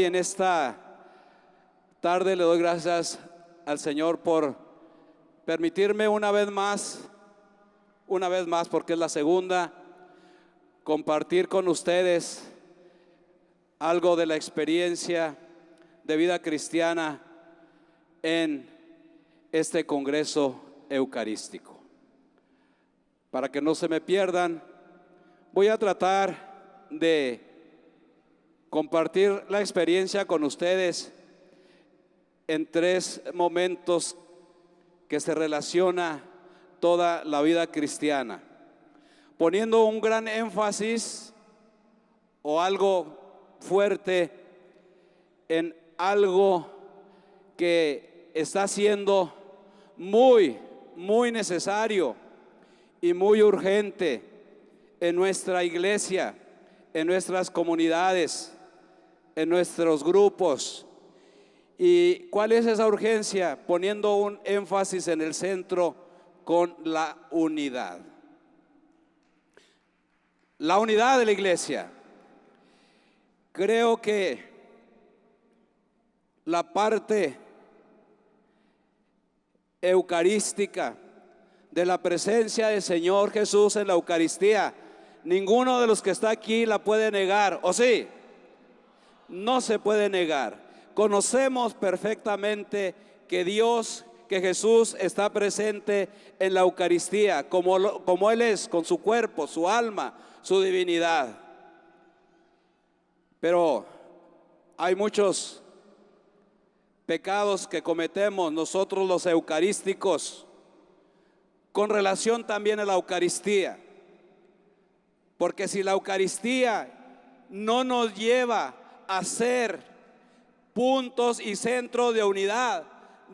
hoy, en esta tarde, le doy gracias al Señor por permitirme una vez más, porque es la segunda, compartir con ustedes algo de la experiencia de vida cristiana en este Congreso Eucarístico. Para que no se me pierdan, voy a tratar de compartir la experiencia con ustedes en 3 momentos que se relaciona toda la vida cristiana, poniendo un gran énfasis o algo fuerte en algo que está siendo muy necesario y muy urgente en nuestra iglesia, en nuestras comunidades, en nuestros grupos. ¿Y cuál es esa urgencia? Poniendo un énfasis en el centro con la unidad. La unidad de la iglesia. Creo que la parte eucarística de la presencia del Señor Jesús en la Eucaristía, ninguno de los que está aquí la puede negar, ¿o sí? No se puede negar. Conocemos perfectamente que Jesús está presente en la Eucaristía, como Él es, con su cuerpo, su alma, su divinidad. Pero hay muchos pecados que cometemos nosotros los eucarísticos con relación también a la Eucaristía. Porque si la Eucaristía no nos lleva a ser puntos y centros de unidad,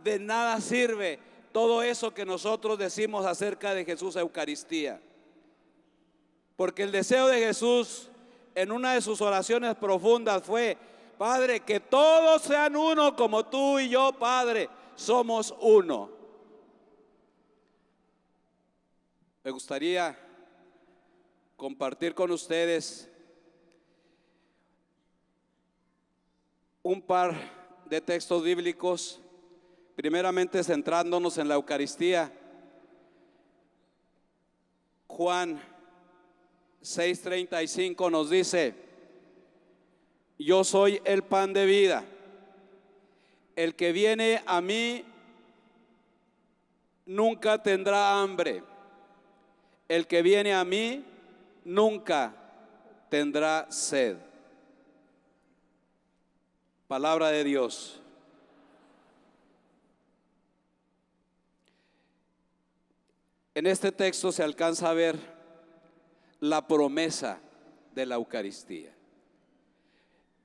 de nada sirve todo eso que nosotros decimos acerca de Jesús Eucaristía. Porque el deseo de Jesús en una de sus oraciones profundas fue: Padre, que todos sean uno como tú y yo, Padre, somos uno. Me gustaría compartir con ustedes un par de textos bíblicos, primeramente centrándonos en la Eucaristía. Juan 6:35 nos dice: yo soy el pan de vida, el que viene a mí nunca tendrá hambre, el que viene a mí nunca tendrá sed. Palabra de Dios. En este texto se alcanza a ver la promesa de la Eucaristía.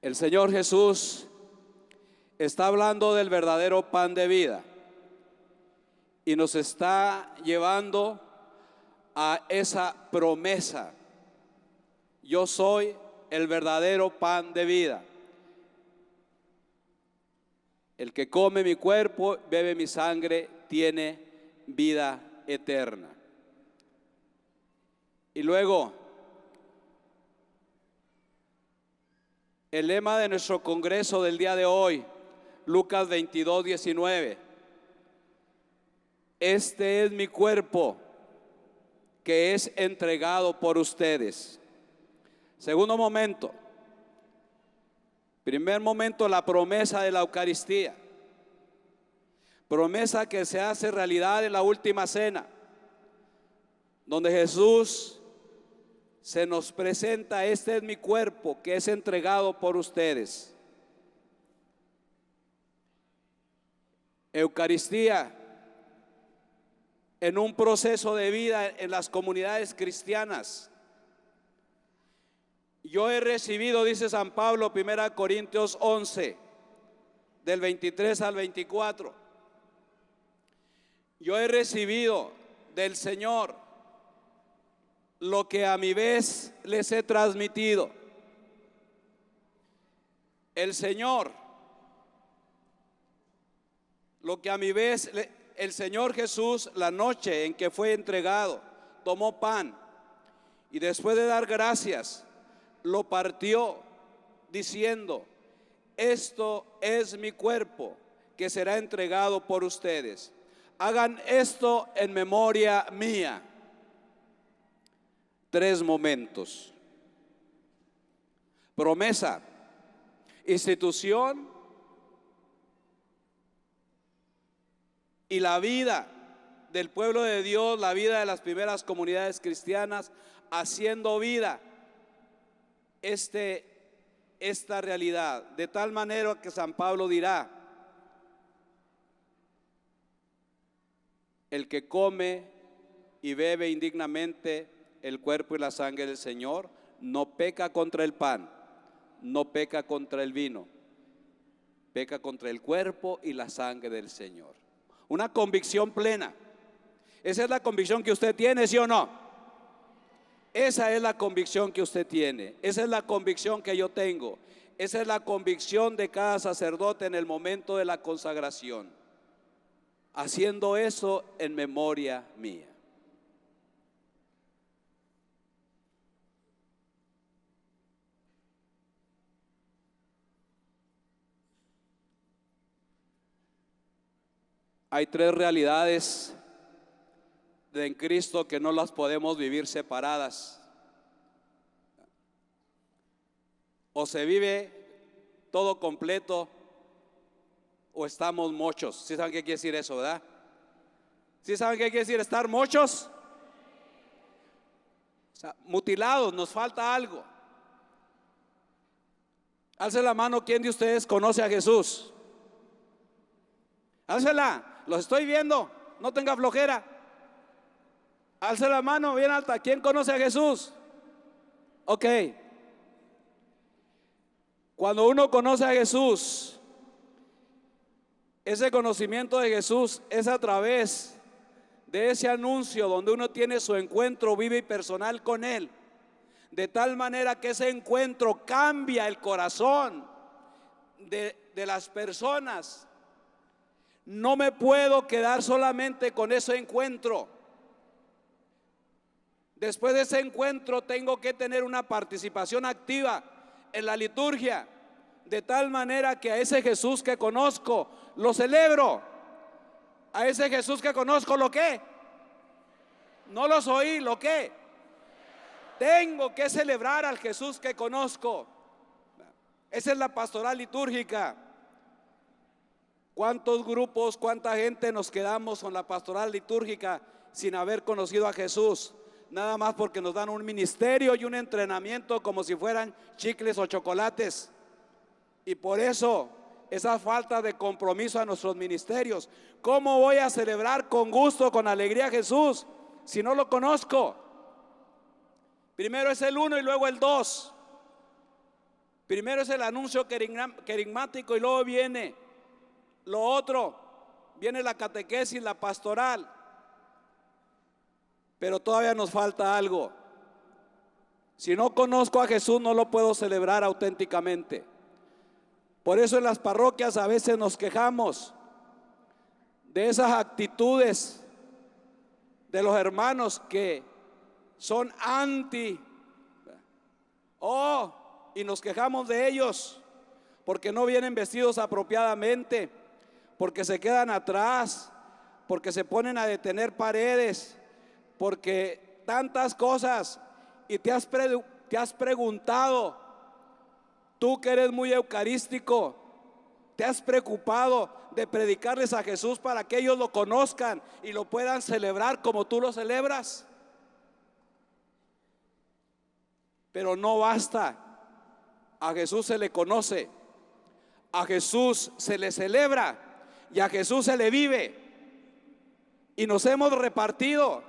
El Señor Jesús está hablando del verdadero pan de vida y nos está llevando a esa promesa: yo soy el verdadero pan de vida. El que come mi cuerpo, bebe mi sangre, tiene vida eterna. Y luego, el lema de nuestro congreso del día de hoy, Lucas 22:19: este es mi cuerpo que es entregado por ustedes. Segundo momento. Primer momento, la promesa de la Eucaristía. Promesa que se hace realidad en la última cena, donde Jesús se nos presenta: este es mi cuerpo que es entregado por ustedes. Eucaristía en un proceso de vida en las comunidades cristianas. Yo he recibido, dice San Pablo, 1 Corintios 11, del 23 al 24. Yo he recibido del Señor lo que a mi vez les he transmitido. El Señor, lo que a mi vez, el Señor Jesús, la noche en que fue entregado, tomó pan y después de dar gracias, lo partió diciendo: esto es mi cuerpo que será entregado por ustedes. Hagan esto en memoria mía. 3 momentos: promesa, institución y la vida del pueblo de Dios, la vida de las primeras comunidades cristianas, haciendo vida esta realidad, de tal manera que San Pablo dirá: el que come y bebe indignamente el cuerpo y la sangre del Señor no peca contra el pan, no peca contra el vino, peca contra el cuerpo y la sangre del Señor. Una convicción plena. Esa es la convicción que usted tiene, ¿sí o no? Esa es la convicción que usted tiene. Esa es la convicción que yo tengo. Esa es la convicción de cada sacerdote en el momento de la consagración. Haciendo eso en memoria mía. Hay 3 realidades en Cristo que no las podemos vivir separadas. O se vive todo completo o estamos mochos. ¿Sí saben qué quiere decir eso, verdad? ¿Sí saben qué quiere decir estar mochos? O sea, mutilados, nos falta algo. Alce la mano, ¿quién de ustedes conoce a Jesús? Álcela, los estoy viendo, no tenga flojera. Alce la mano bien alta, ¿quién conoce a Jesús? Ok. Cuando uno conoce a Jesús, ese conocimiento de Jesús es a través de ese anuncio donde uno tiene su encuentro vivo y personal con Él, de tal manera que ese encuentro cambia el corazón de las personas. No me puedo quedar solamente con ese encuentro. Después de ese encuentro tengo que tener una participación activa en la liturgia, de tal manera que a ese Jesús que conozco lo celebro. A ese Jesús que conozco, ¿lo qué? No los oí, ¿lo qué? Tengo que celebrar al Jesús que conozco. Esa es la pastoral litúrgica. ¿Cuántos grupos, cuánta gente nos quedamos con la pastoral litúrgica sin haber conocido a Jesús? Nada más porque nos dan un ministerio y un entrenamiento como si fueran chicles o chocolates. Y por eso esa falta de compromiso a nuestros ministerios. ¿Cómo voy a celebrar con gusto, con alegría a Jesús si no lo conozco? Primero es el 1 y luego el 2. Primero es el anuncio querigmático y luego viene lo otro, viene la catequesis, la pastoral. Pero todavía nos falta algo. Si no conozco a Jesús, no lo puedo celebrar auténticamente. Por eso en las parroquias a veces nos quejamos de esas actitudes de los hermanos que son anti, y nos quejamos de ellos porque no vienen vestidos apropiadamente, porque se quedan atrás, porque se ponen a detener paredes, porque tantas cosas. Y te has preguntado, tú que eres muy eucarístico, te has preocupado de predicarles a Jesús para que ellos lo conozcan y lo puedan celebrar como tú lo celebras. Pero no basta. A Jesús se le conoce, a Jesús se le celebra y a Jesús se le vive. Y nos hemos repartido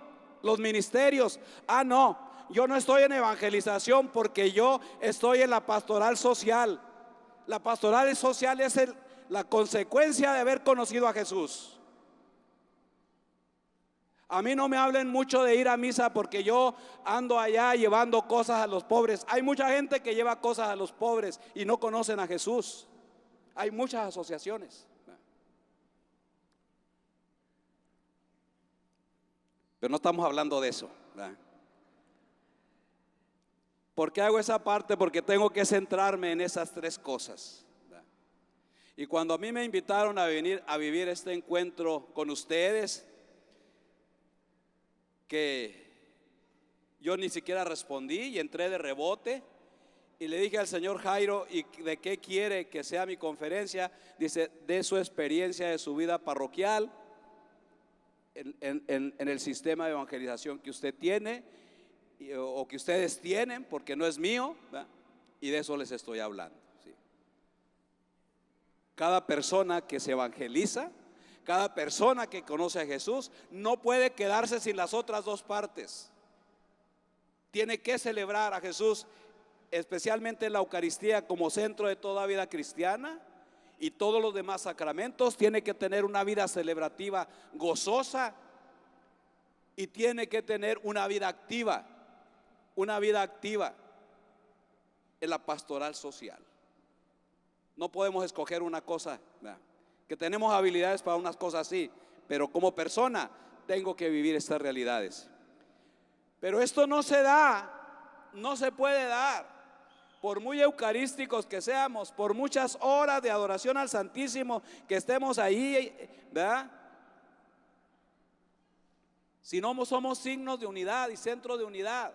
los ministerios. No, yo no estoy en evangelización porque yo estoy en la pastoral social. La pastoral social es la consecuencia de haber conocido a Jesús. A mí no me hablen mucho de ir a misa porque yo ando allá llevando cosas a los pobres. Hay mucha gente que lleva cosas a los pobres y no conocen a Jesús. Hay muchas asociaciones. Pero no estamos hablando de eso, ¿verdad? ¿Por qué hago esa parte? Porque tengo que centrarme en esas 3 cosas, ¿verdad? Y cuando a mí me invitaron a venir a vivir este encuentro con ustedes, que yo ni siquiera respondí y entré de rebote y le dije al señor Jairo, ¿y de qué quiere que sea mi conferencia? Dice, de su experiencia de su vida parroquial en el sistema de evangelización que usted tiene o que ustedes tienen, porque no es mío, ¿verdad? Y de eso les estoy hablando, ¿sí? Cada persona que se evangeliza, cada persona que conoce a Jesús, no puede quedarse sin las otras dos partes. Tiene que celebrar a Jesús, especialmente la Eucaristía, como centro de toda vida cristiana, y todos los demás sacramentos. Tiene que tener una vida celebrativa gozosa y tiene que tener una vida activa en la pastoral social. No podemos escoger una cosa, ¿verdad? Que tenemos habilidades para unas cosas así, pero como persona tengo que vivir estas realidades. Pero esto no se da, no se puede dar, por muy eucarísticos que seamos, por muchas horas de adoración al Santísimo que estemos ahí, ¿verdad? Si no somos signos de unidad y centro de unidad.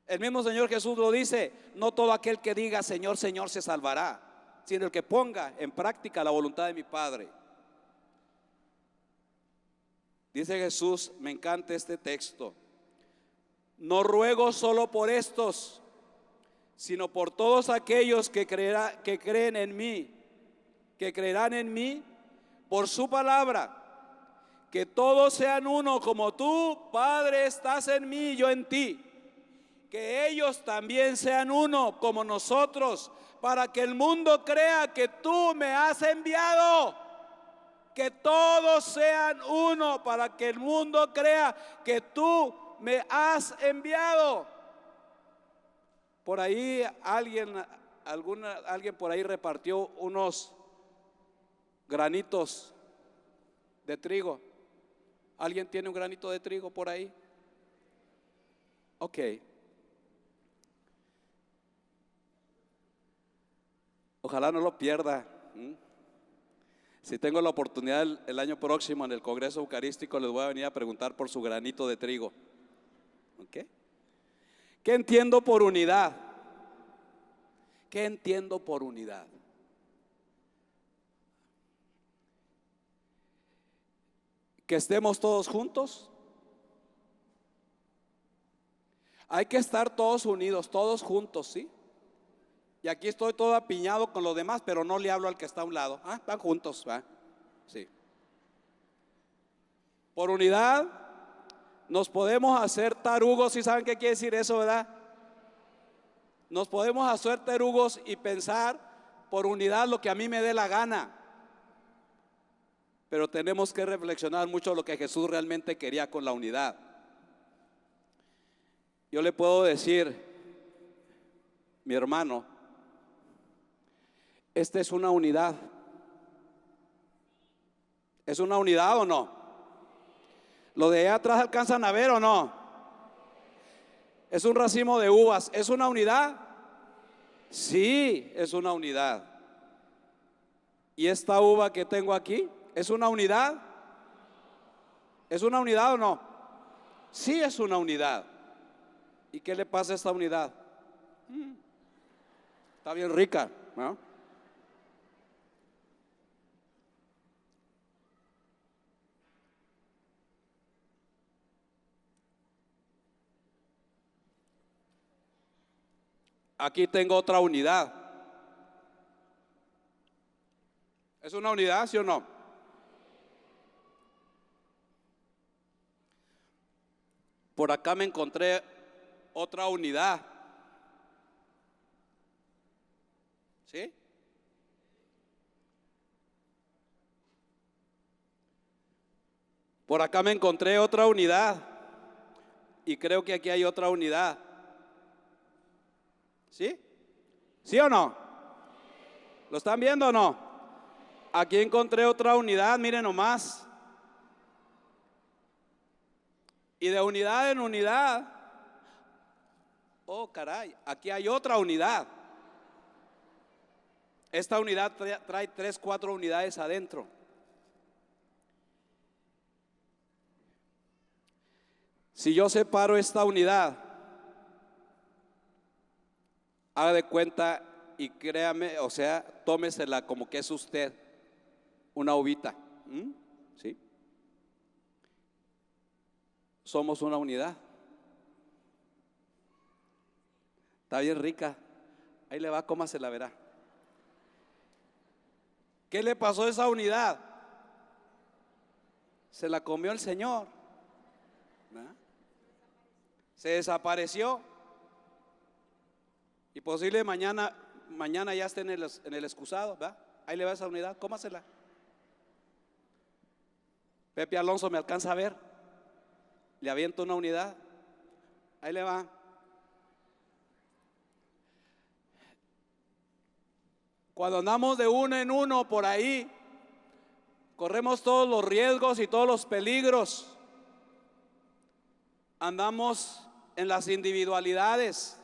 El mismo Señor Jesús lo dice, no todo aquel que diga Señor, Señor se salvará, sino el que ponga en práctica la voluntad de mi Padre. Dice Jesús, me encanta este texto, no ruego solo por estos, sino por todos aquellos que creen en mí, que creerán en mí por su palabra, que todos sean uno como tú, Padre, estás en mí y yo en ti. Que ellos también sean uno como nosotros, para que el mundo crea que tú me has enviado. Que todos sean uno, para que el mundo crea que tú me has enviado. Por ahí alguien por ahí repartió unos granitos de trigo. ¿Alguien tiene un granito de trigo por ahí? Ok. Ojalá no lo pierda. Si tengo la oportunidad el año próximo en el Congreso Eucarístico, les voy a venir a preguntar por su granito de trigo. ¿Okay? ¿Qué entiendo por unidad? ¿Qué entiendo por unidad? Que estemos todos juntos. Hay que estar todos unidos, todos juntos, ¿sí? Y aquí estoy todo apiñado con los demás, pero no le hablo al que está a un lado. Ah, van juntos, ¿va? Sí. Por unidad nos podemos hacer tarugos, ¿sí saben qué quiere decir eso, verdad? Nos podemos hacer tarugos y pensar por unidad lo que a mí me dé la gana. Pero tenemos que reflexionar mucho lo que Jesús realmente quería con la unidad. Yo le puedo decir, mi hermano, esta es una unidad. ¿Es una unidad o no? ¿Lo de allá atrás alcanzan a ver o no? Es un racimo de uvas. ¿Es una unidad? Sí, es una unidad. ¿Y esta uva que tengo aquí? ¿Es una unidad? ¿Es una unidad o no? Sí, es una unidad. ¿Y qué le pasa a esta unidad? Está bien rica, ¿no? Aquí tengo otra unidad. ¿Es una unidad, sí o no? Por acá me encontré otra unidad. ¿Sí? Por acá me encontré otra unidad. Y creo que aquí hay otra unidad. ¿Sí? ¿Sí o no? ¿Lo están viendo o no? Aquí encontré otra unidad, miren nomás. Y de unidad en unidad, oh caray, aquí hay otra unidad. Esta unidad trae 3, 4 unidades adentro. Si yo separo esta unidad, haga de cuenta y créame, o sea, tómesela como que es usted una uvita. ¿Sí? Somos una unidad. Está bien rica. Ahí le va, cómasela, verá. ¿Qué le pasó a esa unidad? Se la comió el Señor. ¿No? Se desapareció. Y posible mañana ya esté en el excusado, ¿verdad? Ahí le va esa unidad, cómasela. Pepe Alonso me alcanza a ver. Le aviento una unidad. Ahí le va. Cuando andamos de uno en uno por ahí, corremos todos los riesgos y todos los peligros. Andamos en las individualidades.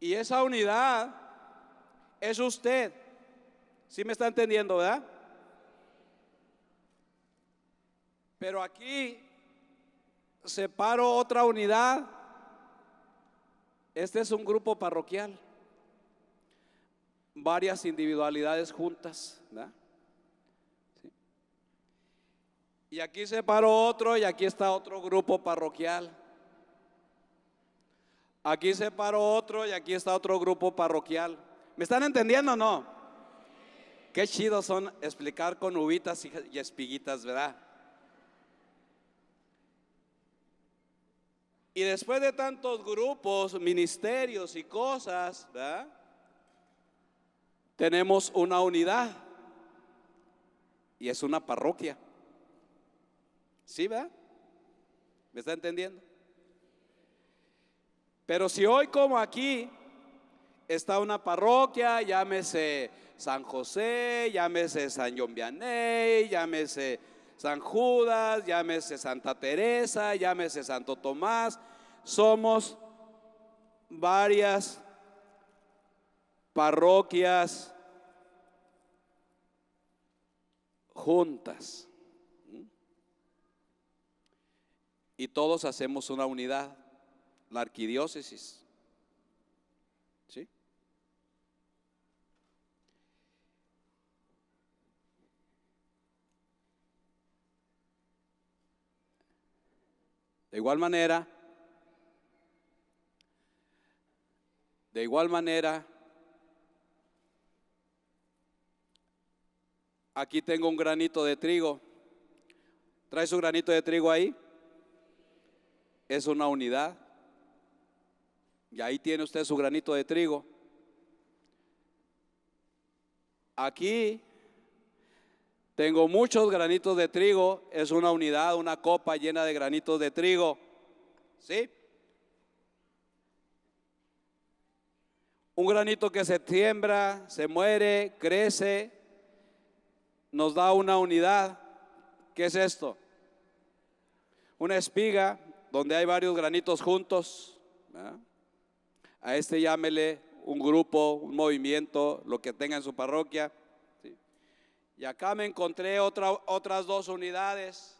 Y esa unidad es usted. ¿Sí me está entendiendo, verdad? Pero aquí separo otra unidad. Este es un grupo parroquial. Varias individualidades juntas, ¿verdad? ¿Sí? Y aquí separo otro y aquí está otro grupo parroquial. Aquí separo otro y aquí está otro grupo parroquial. ¿Me están entendiendo o no? Qué chido son explicar con uvitas y espiguitas, ¿verdad? Y después de tantos grupos, ministerios y cosas, ¿verdad? Tenemos una unidad y es una parroquia. ¿Sí, verdad? ¿Me está entendiendo? Pero si hoy como aquí está una parroquia, llámese San José, llámese San John Vianney, llámese San Judas, llámese Santa Teresa, llámese Santo Tomás, somos varias parroquias juntas y todos hacemos una unidad, la arquidiócesis. ¿Sí? De igual manera, aquí tengo un granito de trigo. ¿Trae su granito de trigo ahí? Es una unidad. Y ahí tiene usted su granito de trigo. Aquí tengo muchos granitos de trigo. Es una unidad, una copa llena de granitos de trigo. ¿Sí? Un granito que se siembra, se muere, crece, nos da una unidad. ¿Qué es esto? Una espiga donde hay varios granitos juntos, ¿verdad? A este llámele un grupo, un movimiento, lo que tenga en su parroquia. ¿Sí? Y acá me encontré otras 2 unidades.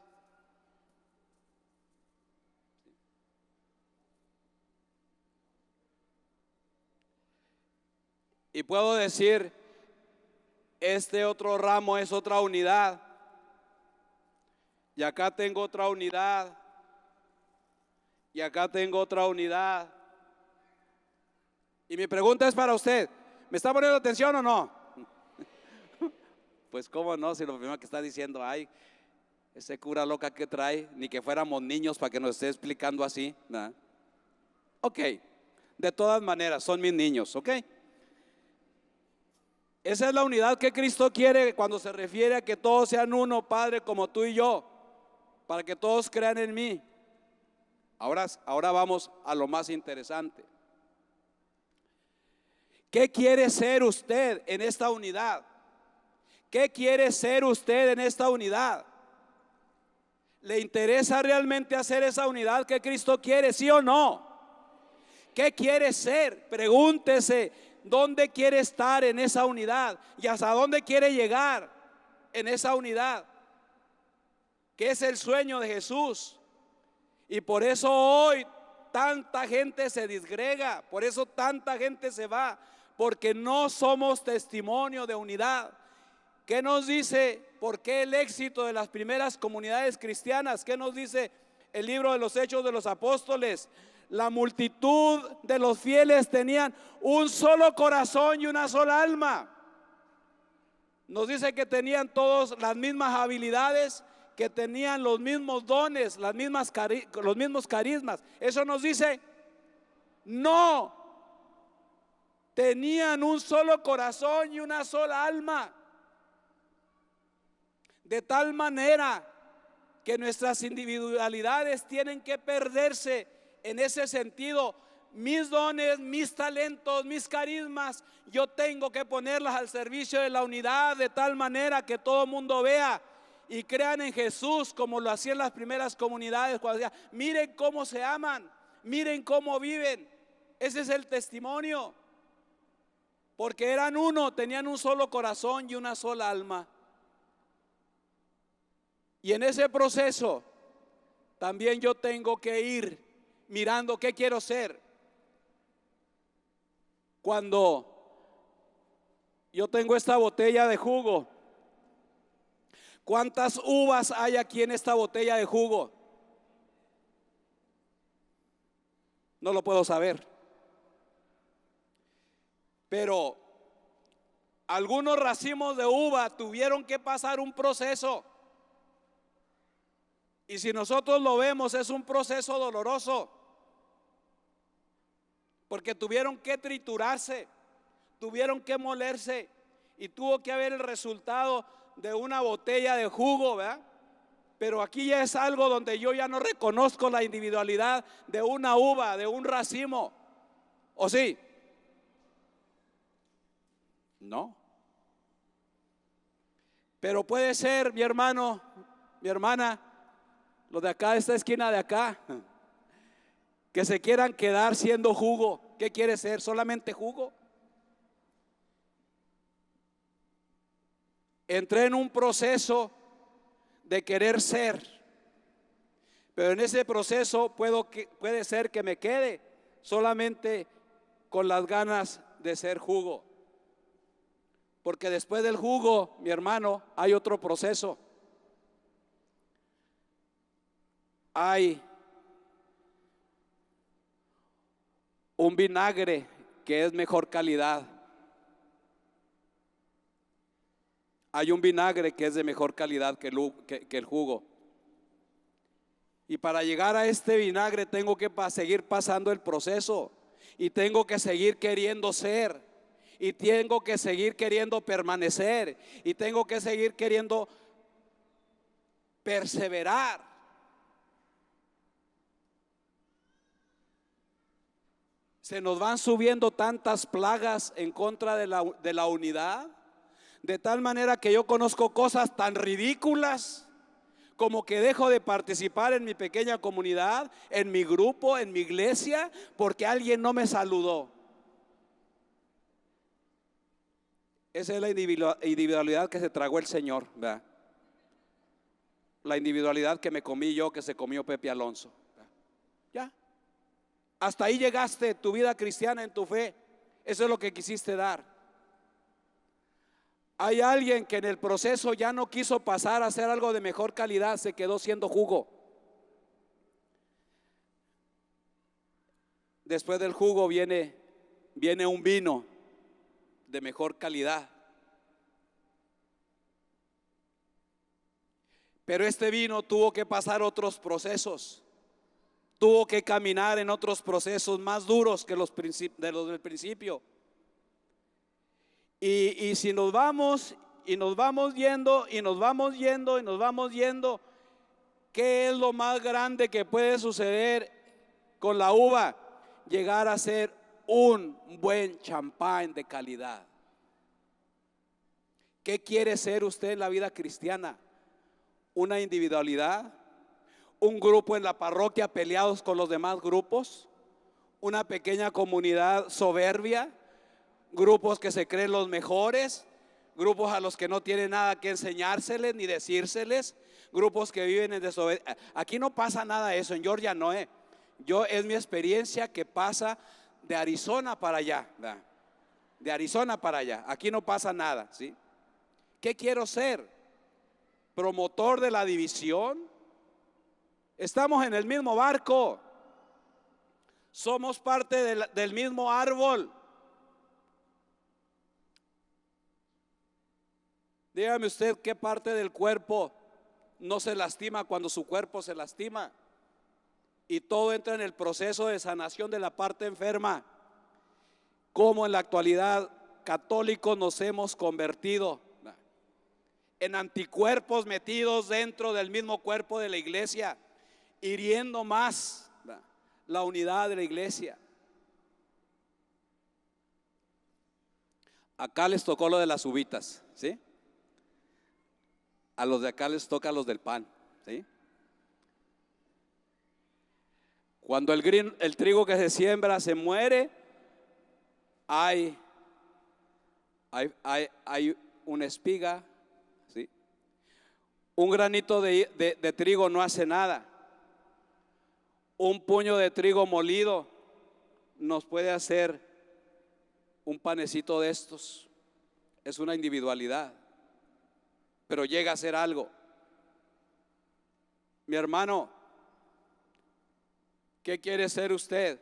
Y puedo decir, este otro ramo es otra unidad. Y acá tengo otra unidad. Y acá tengo otra unidad. Y mi pregunta es para usted, ¿me está poniendo atención o no? Pues cómo no, si lo primero que está diciendo, ay, ese cura loca que trae, ni que fuéramos niños para que nos esté explicando así, ¿no? Ok, de todas maneras, son mis niños, ok. Esa es la unidad que Cristo quiere cuando se refiere a que todos sean uno, Padre, como tú y yo, para que todos crean en mí. Ahora vamos a lo más interesante. ¿Qué quiere ser usted en esta unidad? ¿Qué quiere ser usted en esta unidad? ¿Le interesa realmente hacer esa unidad que Cristo quiere, sí o no? ¿Qué quiere ser? Pregúntese dónde quiere estar en esa unidad y hasta dónde quiere llegar en esa unidad, que es el sueño de Jesús. Y por eso hoy tanta gente se disgrega, por eso tanta gente se va, porque no somos testimonio de unidad. ¿Qué nos dice? ¿Por qué el éxito de las primeras comunidades cristianas? ¿Qué nos dice el libro de los Hechos de los Apóstoles? La multitud de los fieles tenían un solo corazón y una sola alma. Nos dice que tenían todos las mismas habilidades, que tenían los mismos dones, los mismos carismas. Eso nos dice, no, tenían un solo corazón y una sola alma. De tal manera que nuestras individualidades tienen que perderse en ese sentido. Mis dones, mis talentos, mis carismas, yo tengo que ponerlas al servicio de la unidad, de tal manera que todo el mundo vea y crean en Jesús, como lo hacían las primeras comunidades, cuando decían, miren cómo se aman, miren cómo viven. Ese es el testimonio, porque eran uno, tenían un solo corazón y una sola alma. Y en ese proceso también yo tengo que ir mirando qué quiero ser. Cuando yo tengo esta botella de jugo, ¿cuántas uvas hay aquí en esta botella de jugo? No lo puedo saber. Pero algunos racimos de uva tuvieron que pasar un proceso. Y si nosotros lo vemos, es un proceso doloroso, porque tuvieron que triturarse, tuvieron que molerse, y tuvo que haber el resultado de una botella de jugo, ¿verdad? Pero aquí ya es algo donde yo ya no reconozco la individualidad de una uva, de un racimo. ¿O sí? No. Pero puede ser, mi hermano, mi hermana, los de acá, de esta esquina de acá, que se quieran quedar siendo jugo. ¿Qué quiere ser? ¿Solamente jugo? Entré en un proceso de querer ser, pero en ese proceso puede ser que me quede solamente con las ganas de ser jugo, porque después del jugo, mi hermano, hay otro proceso. Hay un vinagre que es mejor calidad. Hay un vinagre que es de mejor calidad que el jugo. Y para llegar a este vinagre tengo que seguir pasando el proceso. Y tengo que seguir queriendo ser. Y tengo que seguir queriendo permanecer. Y tengo que seguir queriendo perseverar. Se nos van subiendo tantas plagas en contra de la unidad, de tal manera que yo conozco cosas tan ridículas como que dejo de participar en mi pequeña comunidad, en mi grupo, en mi iglesia, porque alguien no me saludó. Esa es la individualidad que se tragó el Señor, ¿verdad? La individualidad que me comí yo, que se comió Pepe Alonso, ¿verdad? Ya. Hasta ahí llegaste, tu vida cristiana, en tu fe. Eso es lo que quisiste dar. Hay alguien que en el proceso ya no quiso pasar a hacer algo de mejor calidad, se quedó siendo jugo. Después del jugo viene un vino de mejor calidad. Pero este vino tuvo que pasar otros procesos. Tuvo que caminar en otros procesos más duros que los del principio. Y si nos vamos y nos vamos yendo y nos vamos yendo y nos vamos yendo, ¿qué es lo más grande que puede suceder con la uva? Llegar a ser un buen champán de calidad. ¿Qué quiere ser usted en la vida cristiana? ¿Una individualidad? ¿Un grupo en la parroquia peleados con los demás grupos? ¿Una pequeña comunidad soberbia? grupos que se creen los mejores, grupos a los que no tienen nada que enseñárseles ni decírseles, grupos que viven en desobediencia. Aquí no pasa nada de eso, en Georgia no es. Es mi experiencia que pasa de Arizona para allá, ¿verdad? De Arizona para allá. Aquí no pasa nada, ¿sí? ¿Qué quiero ser? ¿Promotor de la división? Estamos en el mismo barco. Somos parte del mismo árbol. Dígame usted qué parte del cuerpo no se lastima cuando su cuerpo se lastima. Y todo entra en el proceso de sanación de la parte enferma. Como en la actualidad católicos nos hemos convertido en anticuerpos metidos dentro del mismo cuerpo de la iglesia, hiriendo más la unidad de la iglesia. Acá les tocó lo de las uvitas, ¿sí? A los de acá les toca los del pan, ¿sí? Cuando el trigo que se siembra se muere, hay una espiga, ¿sí? Un granito de trigo no hace nada. Un puño de trigo molido nos puede hacer un panecito de estos. Es una individualidad, pero llega a ser algo. Mi hermano, ¿qué quiere ser usted?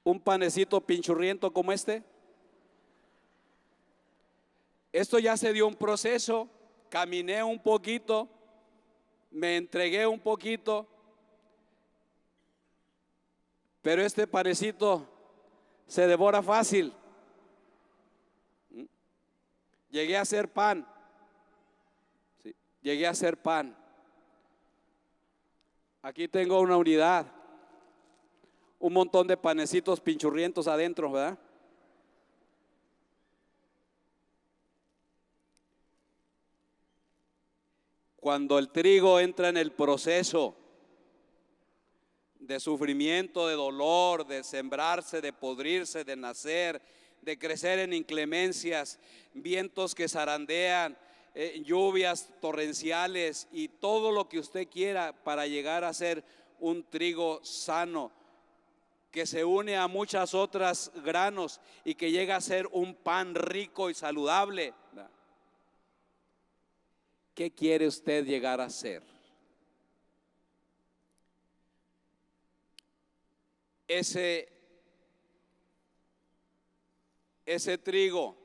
¿Un panecito pinchurriento como este? Esto ya se dio un proceso. Caminé un poquito, me entregué un poquito, pero este panecito se devora fácil. Llegué a hacer pan, ¿sí? Llegué a hacer pan. Aquí tengo una unidad, un montón de panecitos pinchurrientos adentro, ¿verdad? Cuando el trigo entra en el proceso de sufrimiento, de dolor, de sembrarse, de podrirse, de nacer, de crecer en inclemencias, vientos que zarandean, lluvias torrenciales y todo lo que usted quiera para llegar a ser un trigo sano que se une a muchas otras granos y que llega a ser un pan rico y saludable. ¿Qué quiere usted llegar a ser? Ese trigo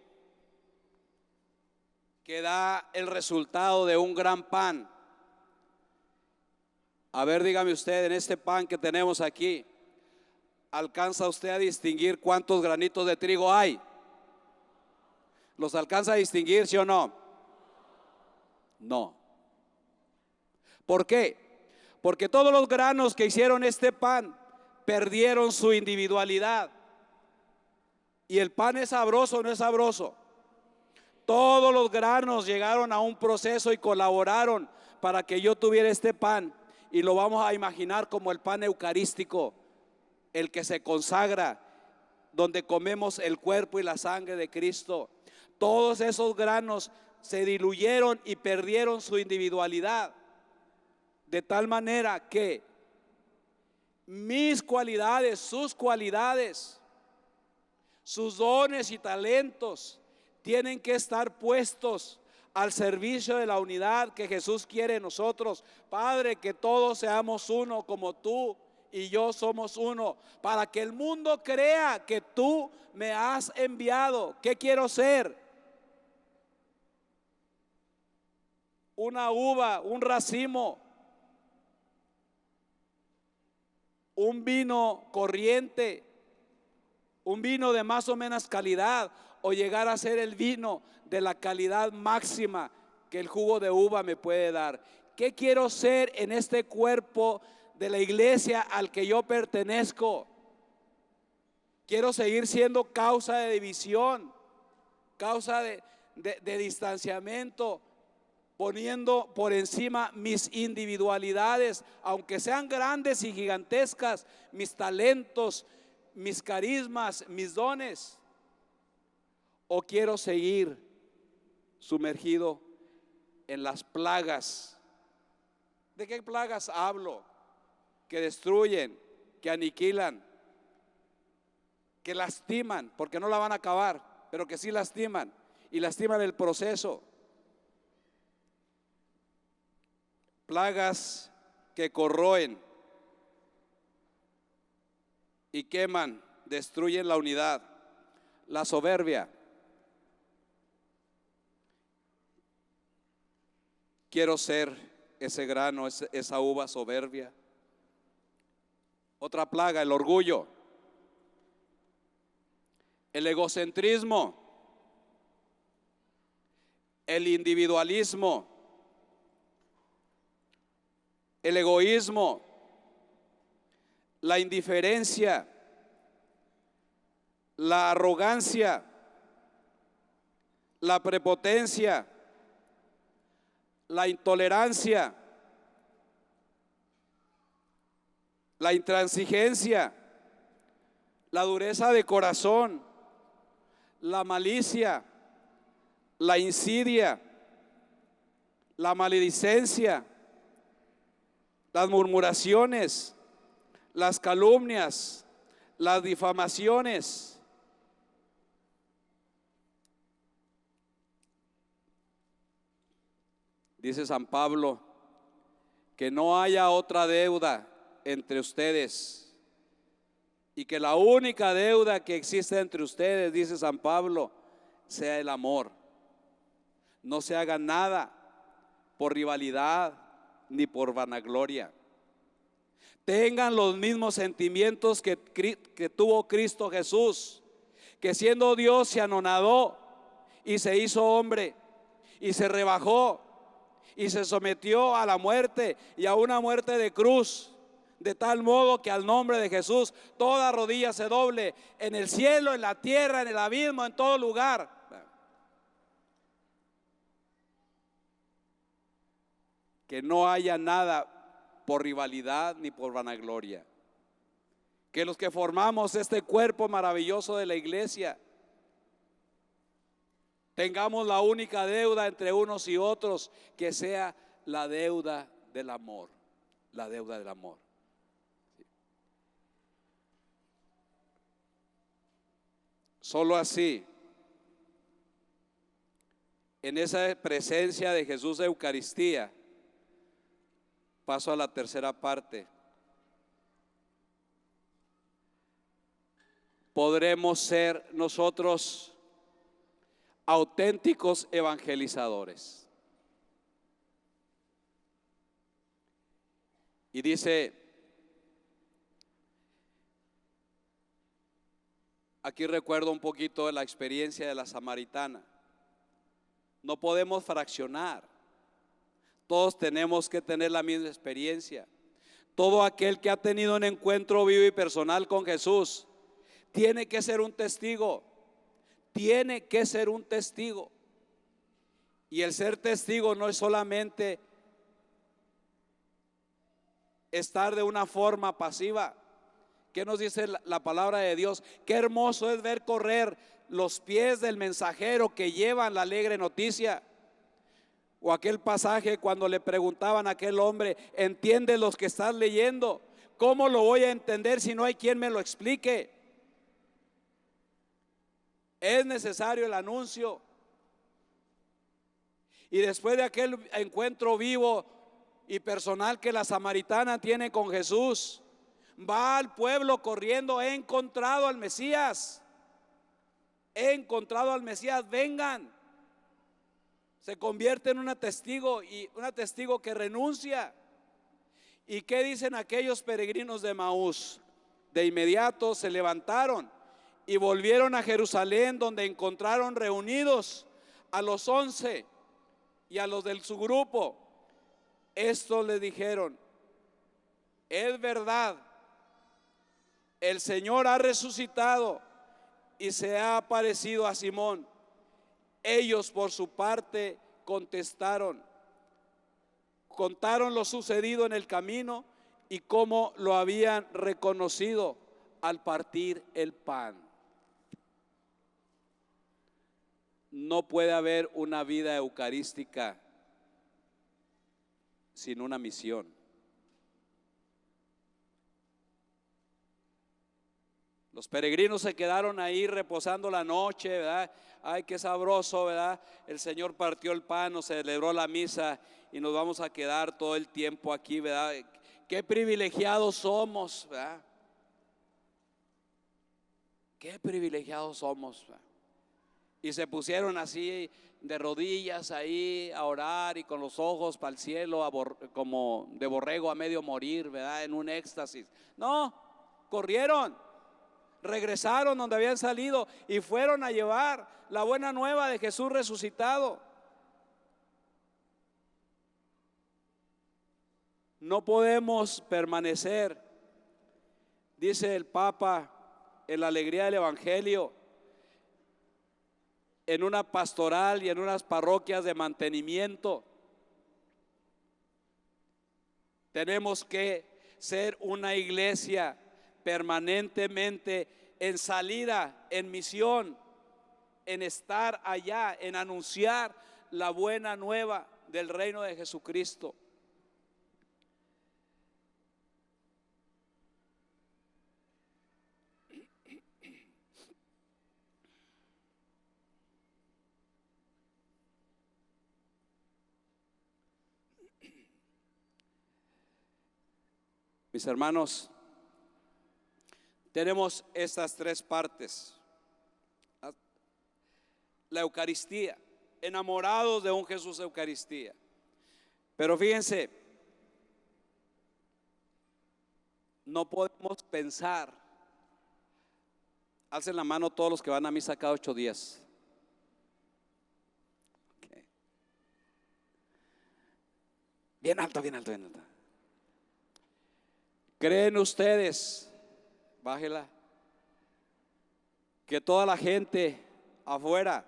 que da el resultado de un gran pan. A ver, dígame usted, en este pan que tenemos aquí, ¿alcanza usted a distinguir cuántos granitos de trigo hay? ¿Los alcanza a distinguir, sí o no? No. ¿Por qué? Porque todos los granos que hicieron este pan perdieron su individualidad. Y el pan es sabroso o no es sabroso. Todos los granos llegaron a un proceso y colaboraron para que yo tuviera este pan. Y lo vamos a imaginar como el pan eucarístico, el que se consagra, donde comemos el cuerpo y la sangre de Cristo. Todos esos granos se diluyeron y perdieron su individualidad, de tal manera que mis cualidades, sus cualidades, sus dones y talentos tienen que estar puestos al servicio de la unidad que Jesús quiere en nosotros. Padre, que todos seamos uno como tú y yo somos uno, para que el mundo crea que tú me has enviado. ¿Qué quiero ser? Una uva, un racimo, un vino corriente, un vino de más o menos calidad, o llegar a ser el vino de la calidad máxima que el jugo de uva me puede dar. ¿Qué quiero ser en este cuerpo de la iglesia al que yo pertenezco? Quiero seguir siendo causa de división, causa de distanciamiento, poniendo por encima mis individualidades, aunque sean grandes y gigantescas, mis talentos, mis carismas, mis dones? ¿O quiero seguir sumergido en las plagas? ¿De qué plagas hablo? Que destruyen, que aniquilan, que lastiman, porque no la van a acabar, pero que sí lastiman, y lastiman el proceso. Plagas que corroen y queman, destruyen la unidad. La soberbia. Quiero ser ese grano, esa uva soberbia. Otra plaga, el orgullo. El egocentrismo. El individualismo. El egoísmo. La indiferencia. La arrogancia. La prepotencia. La intolerancia, la intransigencia, la dureza de corazón, la malicia, la insidia, la maledicencia, las murmuraciones, las calumnias, las difamaciones. Dice San Pablo, que no haya otra deuda entre ustedes, y que la única deuda que existe entre ustedes, dice San Pablo, sea el amor. No se haga nada por rivalidad ni por vanagloria. Tengan los mismos sentimientos que tuvo Cristo Jesús, que siendo Dios se anonadó y se hizo hombre y se rebajó y se sometió a la muerte, y a una muerte de cruz, de tal modo que al nombre de Jesús toda rodilla se doble, en el cielo, en la tierra, en el abismo, en todo lugar. Que no haya nada por rivalidad ni por vanagloria. Que los que formamos este cuerpo maravilloso de la iglesia tengamos la única deuda entre unos y otros, que sea la deuda del amor. La deuda del amor. Solo así, en esa presencia de Jesús de Eucaristía, paso a la tercera parte, podremos ser nosotros auténticos evangelizadores. Y dice, aquí recuerdo un poquito de la experiencia de la samaritana. No podemos fraccionar, todos tenemos que tener la misma experiencia. Todo aquel que ha tenido un encuentro vivo y personal con Jesús tiene que ser un testigo. Tiene que ser un testigo. Y el ser testigo no es solamente estar de una forma pasiva. ¿Qué nos dice la palabra de Dios? Qué hermoso es ver correr los pies del mensajero que llevan la alegre noticia. O aquel pasaje cuando le preguntaban a aquel hombre, ¿entiendes lo que estás leyendo? ¿Cómo lo voy a entender si no hay quien me lo explique? Es necesario el anuncio. Y después de aquel encuentro vivo y personal que la samaritana tiene con Jesús, va al pueblo corriendo: he encontrado al Mesías, he encontrado al Mesías, vengan. Se convierte en una testigo, y una testigo que renuncia. ¿Y qué dicen aquellos peregrinos de Emaús? De inmediato se levantaron y volvieron a Jerusalén, donde encontraron reunidos a los 11 y a los de su grupo. Estos le dijeron: es verdad, el Señor ha resucitado y se ha aparecido a Simón. Ellos por su parte contestaron, contaron lo sucedido en el camino y cómo lo habían reconocido al partir el pan. No puede haber una vida eucarística sin una misión. Los peregrinos se quedaron ahí reposando la noche, ¿verdad? Ay, qué sabroso, ¿verdad? El Señor partió el pan, nos celebró la misa y nos vamos a quedar todo el tiempo aquí, ¿verdad? Qué privilegiados somos, ¿verdad? Qué privilegiados somos, ¿verdad? Y se pusieron así de rodillas ahí a orar y con los ojos para el cielo, como de borrego a medio morir, ¿verdad? En un éxtasis. No, corrieron, regresaron donde habían salido y fueron a llevar la buena nueva de Jesús resucitado. No podemos permanecer, dice el Papa, en la alegría del Evangelio, en una pastoral y en unas parroquias de mantenimiento. Tenemos que ser una iglesia permanentemente en salida, en misión, en estar allá, en anunciar la buena nueva del reino de Jesucristo. Mis hermanos, tenemos estas tres partes. La Eucaristía, enamorados de un Jesús Eucaristía. Pero fíjense, no podemos pensar. Alcen la mano todos los que van a misa cada 8 días. Okay. Bien alto, bien alto, bien alto. ¿Creen ustedes, bájela, que toda la gente afuera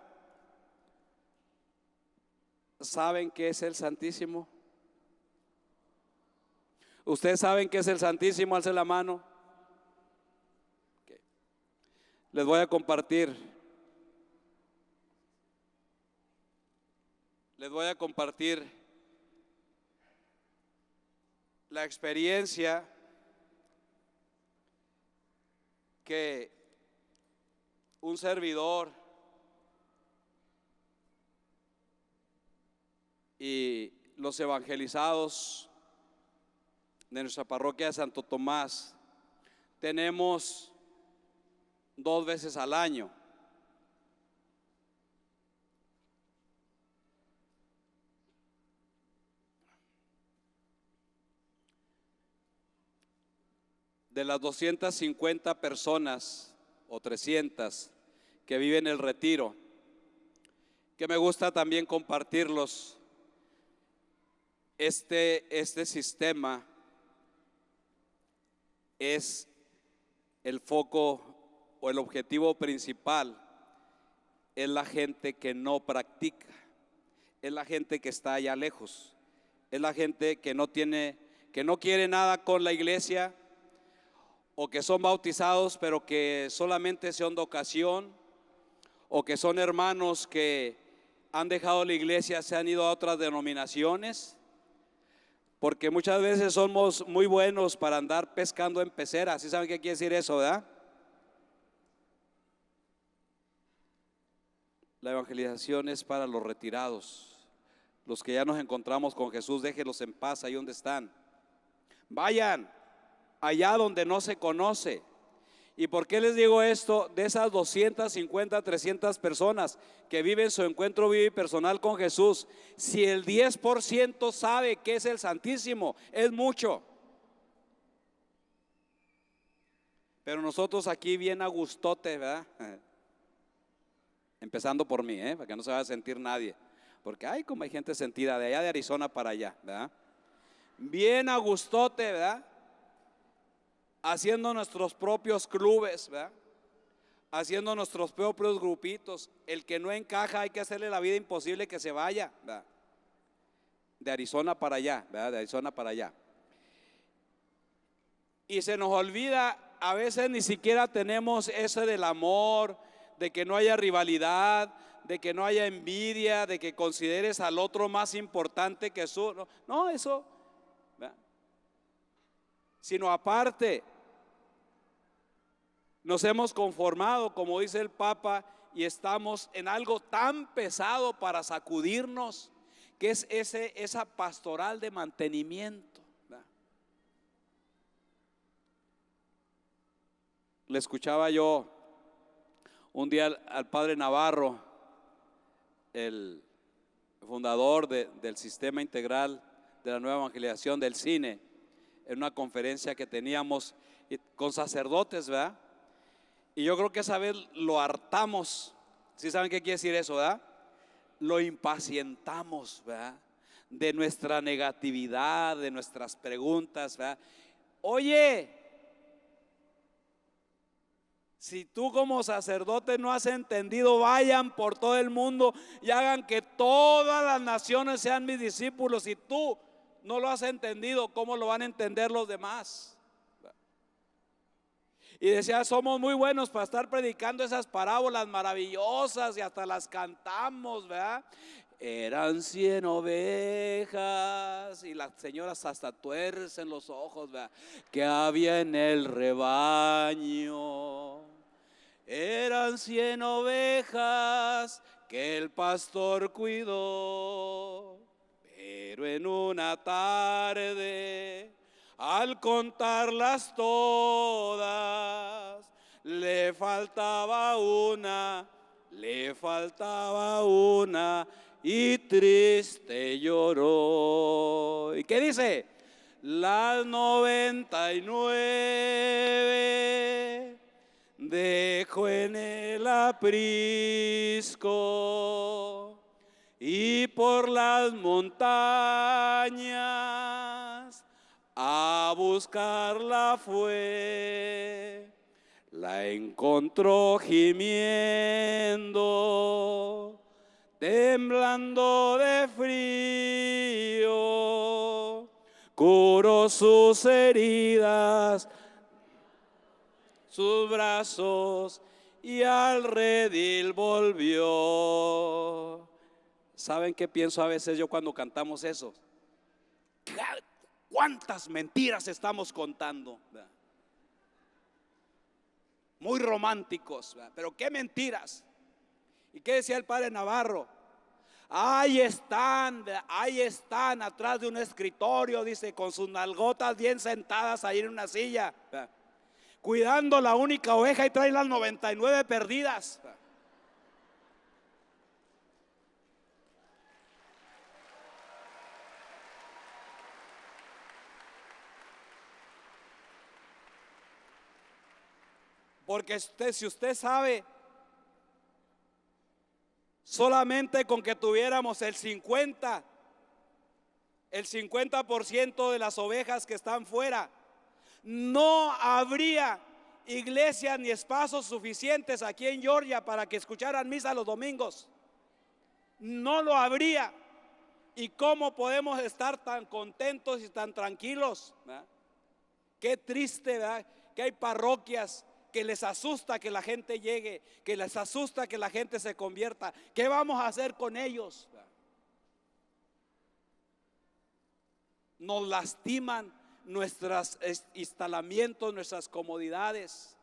saben qué es el Santísimo? ¿Ustedes saben qué es el Santísimo? Alcen la mano. Okay. Les voy a compartir. La experiencia que un servidor y los evangelizados de nuestra parroquia de Santo Tomás tenemos 2 veces al año. De las 250 personas o 300 que viven el retiro, que me gusta también compartirlos, este sistema es el foco o el objetivo principal, es la gente que no practica, es la gente que está allá lejos, es la gente que no quiere nada con la iglesia, o que son bautizados pero que solamente son de ocasión, o que son hermanos que han dejado la iglesia, se han ido a otras denominaciones, porque muchas veces somos muy buenos para andar pescando en pecera. ¿Sí saben qué quiere decir eso, verdad? La evangelización es para los retirados, los que ya nos encontramos con Jesús. Déjenlos en paz ahí donde están, vayan allá donde no se conoce. ¿Y por qué les digo esto? De esas 250, 300 personas que viven su encuentro vivo y personal con Jesús, si el 10% sabe que es el Santísimo, es mucho. Pero nosotros aquí bien a gustote, ¿verdad? Empezando por mí, para que no se vaya a sentir nadie, porque como hay gente sentida de allá de Arizona para allá, ¿verdad? Bien a gustote, ¿verdad? Haciendo nuestros propios clubes, ¿verdad? Haciendo nuestros propios grupitos. El que no encaja hay que hacerle la vida imposible que se vaya, ¿verdad? De Arizona para allá, ¿verdad? De Arizona para allá. Y se nos olvida a veces ni siquiera tenemos ese del amor, de que no haya rivalidad, de que no haya envidia, de que consideres al otro más importante que tú. No, no, eso, ¿verdad? Sino aparte, nos hemos conformado, como dice el Papa, y estamos en algo tan pesado para sacudirnos, que es esa pastoral de mantenimiento, ¿verdad? Le escuchaba yo un día al padre Navarro, el fundador del sistema integral de la nueva evangelización del cine, en una conferencia que teníamos con sacerdotes, ¿verdad? Y yo creo que esa vez lo hartamos. ¿Sí saben qué quiere decir eso, verdad? Lo impacientamos, ¿verdad? De nuestra negatividad, de nuestras preguntas, ¿verdad? Oye, si tú como sacerdote no has entendido, vayan por todo el mundo y hagan que todas las naciones sean mis discípulos. Si tú no lo has entendido, ¿cómo lo van a entender los demás? Y decía, somos muy buenos para estar predicando esas parábolas maravillosas y hasta las cantamos, ¿verdad? Eran 100 ovejas y las señoras hasta tuercen los ojos, ¿verdad? Que había en el rebaño. Eran 100 ovejas que el pastor cuidó, pero en una tarde, al contarlas todas, le faltaba una y triste lloró. ¿Y qué dice? Las 99 dejó en el aprisco y por las montañas a buscarla fue. La encontró gimiendo, temblando de frío, curó sus heridas, sus brazos y al redil volvió. ¿Saben qué pienso a veces yo cuando cantamos eso? ¿Cuántas mentiras estamos contando? Muy románticos, ¿verdad? Pero qué mentiras. ¿Y qué decía el padre Navarro? Ahí están atrás de un escritorio, dice, con sus nalgotas bien sentadas ahí en una silla, ¿verdad? Cuidando la única oveja y traen las 99 perdidas. Porque si usted sabe, solamente con que tuviéramos el 50% de las ovejas que están fuera, no habría iglesias ni espacios suficientes aquí en Georgia para que escucharan misa los domingos. No lo habría. ¿Y cómo podemos estar tan contentos y tan tranquilos? ¿Verdad? Qué triste, ¿verdad? Que hay parroquias que les asusta que la gente llegue, que les asusta que la gente se convierta. ¿Qué vamos a hacer con ellos? Nos lastiman nuestros instalamientos, nuestras comodidades.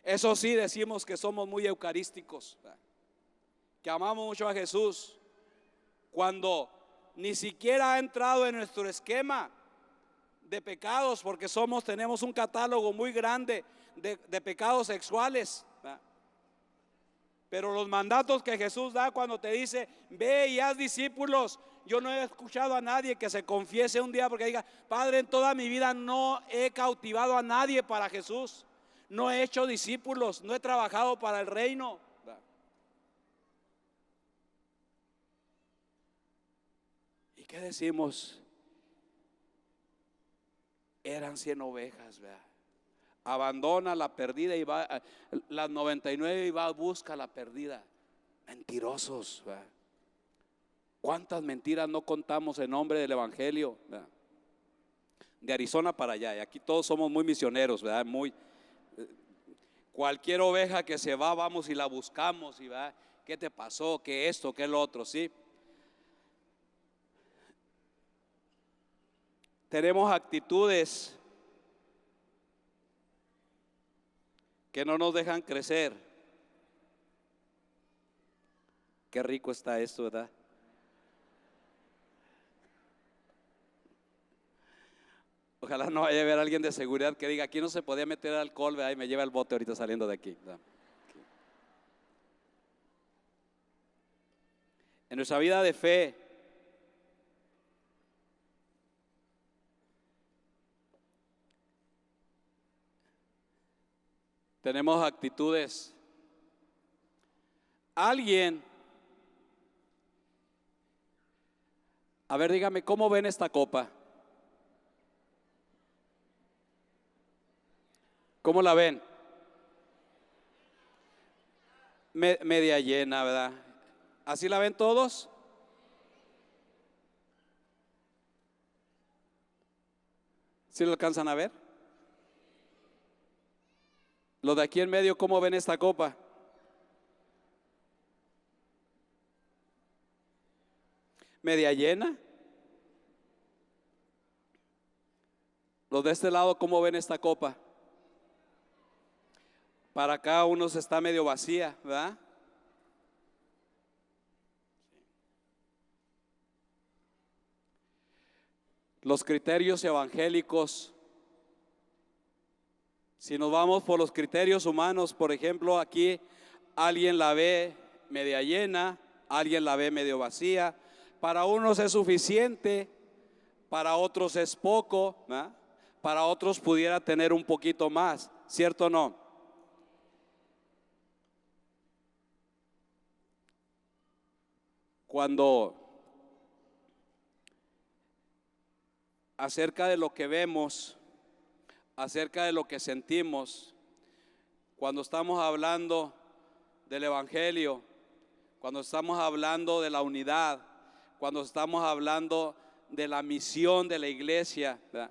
Eso sí, decimos que somos muy eucarísticos, que amamos mucho a Jesús, cuando ni siquiera ha entrado en nuestro esquema de pecados, porque tenemos un catálogo muy grande de pecados sexuales, ¿verdad? Pero los mandatos que Jesús da cuando te dice, ve y haz discípulos, yo no he escuchado a nadie que se confiese un día porque diga, Padre, en toda mi vida no he cautivado a nadie para Jesús, no he hecho discípulos, no he trabajado para el reino, ¿verdad? ¿Y qué decimos? Eran 100 ovejas, ¿verdad? Abandona la perdida y va a las 99 y va a buscar la perdida. Mentirosos, ¿verdad? ¿Cuántas mentiras no contamos en nombre del evangelio, ¿verdad? de Arizona para allá. Y aquí todos somos muy misioneros, ¿verdad? Cualquier oveja que se va, vamos y la buscamos y va, ¿qué te pasó? ¿Qué esto? ¿Qué lo otro? ¿Sí? Tenemos actitudes que no nos dejan crecer. Qué rico está esto, ¿verdad? Ojalá no vaya a haber alguien de seguridad que diga, aquí no se podía meter alcohol, ¿verdad? Y me lleva el bote ahorita saliendo de aquí, ¿verdad? En nuestra vida de fe, tenemos actitudes. Alguien, a ver, dígame, ¿cómo ven esta copa? ¿Cómo la ven? Media llena, ¿verdad? ¿Así la ven todos? ¿Sí lo alcanzan a ver? Los de aquí en medio, ¿cómo ven esta copa? ¿Media llena? Los de este lado, ¿cómo ven esta copa? Para acá unos está medio vacía, ¿verdad? Los criterios evangélicos, si nos vamos por los criterios humanos, por ejemplo, aquí alguien la ve media llena, alguien la ve medio vacía. Para unos es suficiente, para otros es poco, ¿verdad? Para otros pudiera tener un poquito más, ¿cierto o no? Cuando acerca de lo que vemos, acerca de lo que sentimos, cuando estamos hablando del Evangelio, cuando estamos hablando de la unidad, cuando estamos hablando de la misión de la iglesia, ¿verdad?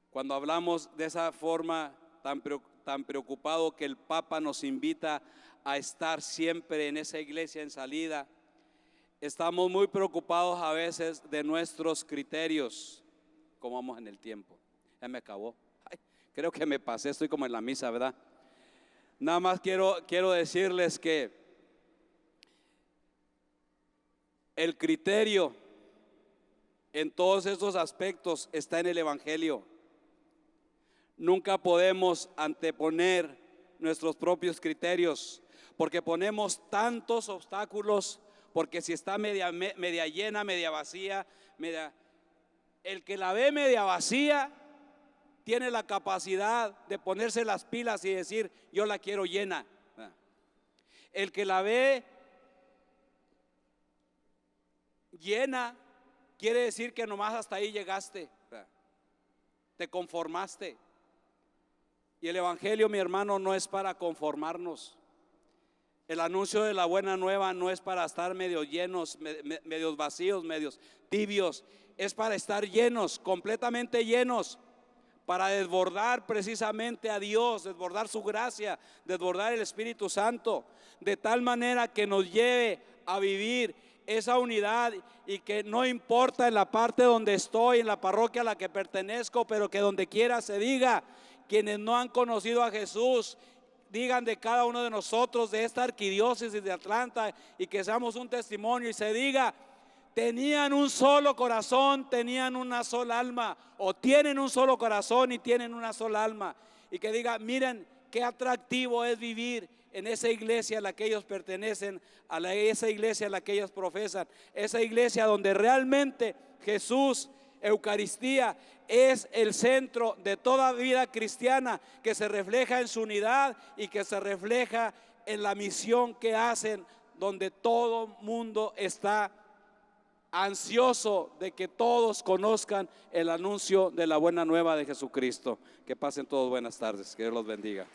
Cuando hablamos de esa forma tan preocupado que el Papa nos invita a estar siempre en esa iglesia en salida, estamos muy preocupados a veces de nuestros criterios. ¿Cómo vamos en el tiempo? Ya me acabó. Ay, creo que me pasé, estoy como en la misa, ¿verdad? Nada más quiero decirles que el criterio en todos estos aspectos está en el Evangelio. Nunca podemos anteponer nuestros propios criterios, porque ponemos tantos obstáculos, porque si está media llena, media vacía, el que la ve media vacía tiene la capacidad de ponerse las pilas y decir, yo la quiero llena. El que la ve llena quiere decir que nomás hasta ahí llegaste, te conformaste. Y el Evangelio, mi hermano, no es para conformarnos. El anuncio de la buena nueva no es para estar medio llenos, medios vacíos, medios tibios. Es para estar llenos, completamente llenos, para desbordar precisamente a Dios, desbordar su gracia, desbordar el Espíritu Santo, de tal manera que nos lleve a vivir esa unidad, y que no importa en la parte donde estoy, en la parroquia a la que pertenezco, pero que donde quiera se diga, quienes no han conocido a Jesús, digan de cada uno de nosotros, de esta arquidiócesis de Atlanta, y que seamos un testimonio y se diga, tenían un solo corazón, tenían una sola alma, o tienen un solo corazón y tienen una sola alma, y que diga, miren qué atractivo es vivir en esa iglesia a la que ellos pertenecen, esa iglesia a la que ellos profesan, esa iglesia donde realmente Jesús, Eucaristía, es el centro de toda vida cristiana, que se refleja en su unidad y que se refleja en la misión que hacen, donde todo mundo está ansioso de que todos conozcan el anuncio de la buena nueva de Jesucristo. Que pasen todos buenas tardes, que Dios los bendiga.